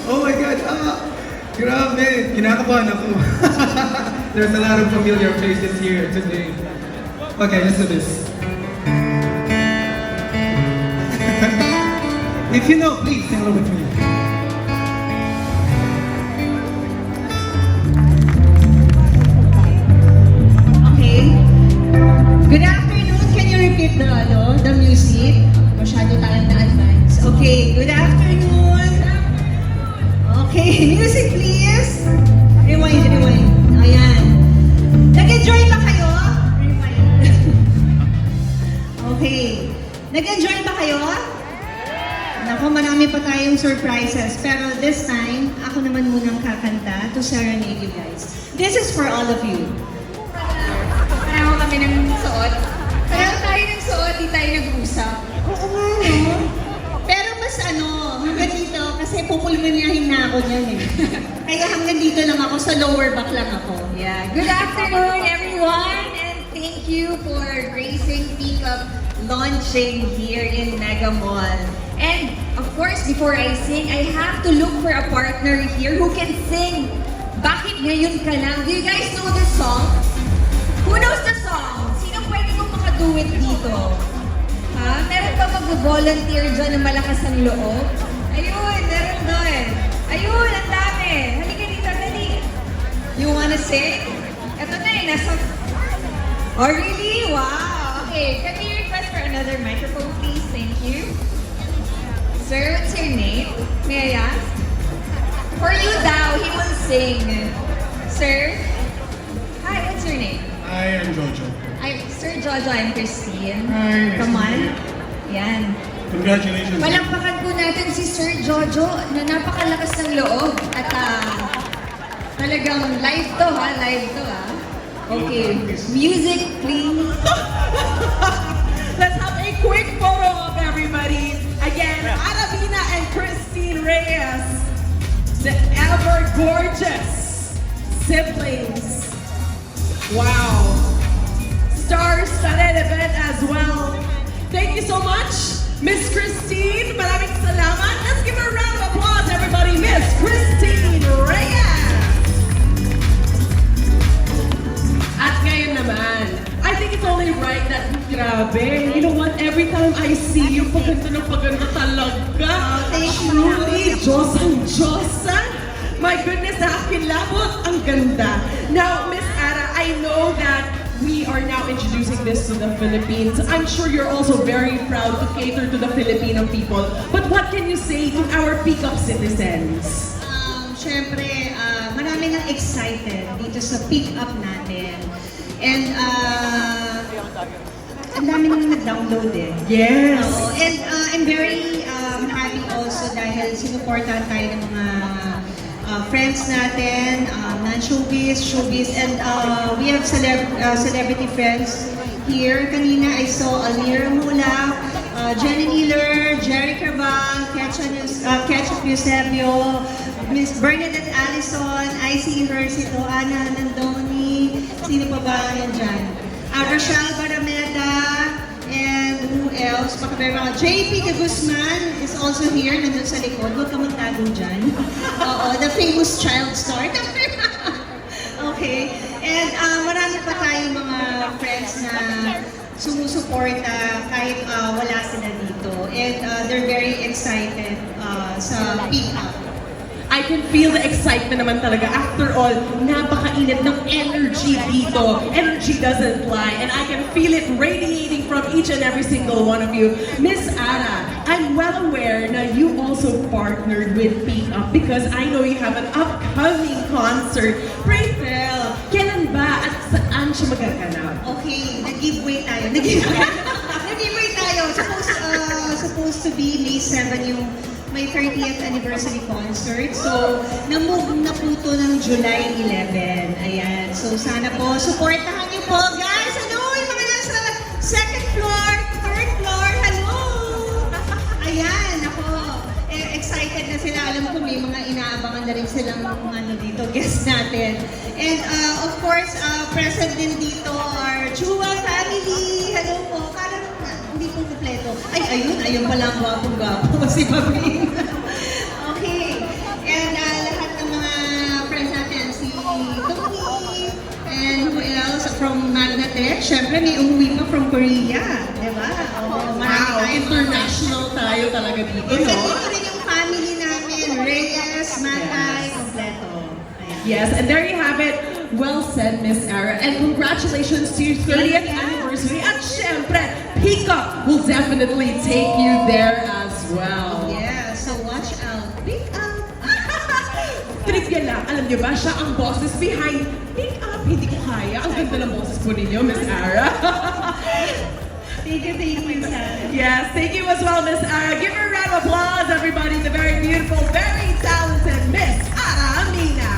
Oh my God! Grabe! Kinakabahan ako. There's a lot of familiar faces here today. Okay, let's do this. If you know, please sing along with me. Okay. Good afternoon. Can you repeat the music? Masyado tayong na-advance. Okay, good afternoon. Okay, music please. Rewind. Ayan. Nag-enjoy ba kayo? Rewind. Okay. Nag-enjoy ba kayo? Naku, marami pa tayong surprises. Pero this time, ako naman munang kakanta to serenade you guys. This is for all of you. Pareho kami ng suot. Pareho tayo ng suot, di tayo nag-usap. Oo nga, no? Pero mas hanggang dito, kasi pupulmunyahin na ako niyan eh. Kaya hanggang dito lang ako, sa lower back lang ako. Yeah. Good afternoon, everyone, and thank you for gracing Pickup launching here in Mega Mall. And of course, before I sing, I have to look for a partner here who can sing. Bakit ngayon ka lang? Do you guys know this song? Who knows the song? Sino pwede kong makaduet dito? Ha? Meron ba mag-volunteer dyan na malakas ang loob? Ayun, meron doon. Ayun, ang dami. Halika dito, dali. You wanna sing? Ito na eh, nasa... Oh, really? Wow. Okay, can we request for another microphone, please? Thank you. Sir, what's your name? May I ask? For you daw, he will sing. Sir? Hi, what's your name? I am Jojo. Sir Jojo, I'm Christine. Hi, nice Come to on. meet you. Yan. Congratulations. Palakpakan po natin si Sir Jojo na napakalakas ng loob at talagang live to ha, live to ha. Okay, music please. Let's have a quick photo of everybody. Again, Aravina and Christine Reyes, the ever gorgeous siblings. Wow. Star-studded event as well. Thank you so much, Miss Christine. Maraming salamat. Let's give her a round of applause, everybody. Miss Christine Reyes. At ngayon naman, I think it's only right that, grabe, you know what, every time I see you, paganda talaga. Thank you. Truly, Diyos ang Diyosa. My goodness, nakakilabot, ang ganda. Now, Miss Ara, I know that we are now introducing this to the Philippines. I'm sure you're also very proud to cater to the Filipino people. But what can you say to our Pickup citizens? Siyempre, marami nang excited dito sa pick-up natin. And, ang dami nang nag-download eh. Yes. Oo. And I'm very happy also dahil sinuportahan tayo ng mga friends natin, non-showbiz, showbiz, and we have celebrity friends here. Kanina I saw Almira Mula, Jenny Miller, Jerry Carbal, Ketchup Eusebio, Miss Bernadette Allison, IC Versito, Ana Nandoni, sino pa ba yan dyan? Rochelle Barameda, and who else? Mga JP De Guzman is also here, nandun sa likod. Huwag ka magtago dyan. Oo, the famous child star. Okay. And marami pa tayong mga friends na sumusuporta kahit wala sila dito. And they're very excited sa pick-up. I can feel the excitement naman talaga. After all, napakainit ng energy dito. Energy doesn't lie. And I can feel it radiating from each and every single one of you. Miss Ara, I'm well aware na you also partnered with Peak Up because I know you have an upcoming concert. Pray tell, kailan ba at saan siya magaganap? Okay, nag-giveaway tayo. Nag-giveaway tayo. Supposed to be May 7 yung may 30th anniversary concert. So, na-move na po to ng July 11. Ayan. So, sana po, supportahan niyo po, guys. Hello, yung mga nasa second floor, third floor. Hello! Ayan, ako. Excited na sila. Alam ko may mga inaabangan na rin silang ano dito, guests natin. And of course, present din dito are Chua family. Hello po. Parang hindi po kompleto. Ay, ayun pala ang gwapong-gwapo si Pabing. Okay. And lahat ng mga friends natin, si Tony, and who else from Magnatech. Siyempre, may umuwi pa from Korea. Diba? Wow, international tayo talaga dito, And no? dito rin yung family namin, Reyes, Matay, kompleto. Ayan. Yes, and there you have it. Well said, Miss Ara. And congratulations to your 30th anniversary. At syempre, Peak Up will definitely take you there as well. Yeah, so watch out. Pick up. Trivia lang, alam niyo ba, siya ang bosses behind Peak Up. Hindi ko kaya. Ang ganda ng bosses po ninyo, Miss Ara. Thank you, Sarah. Yes, thank you as well, Miss Ara. Give her a round of applause, everybody. The very beautiful, very talented Miss Ara Amina.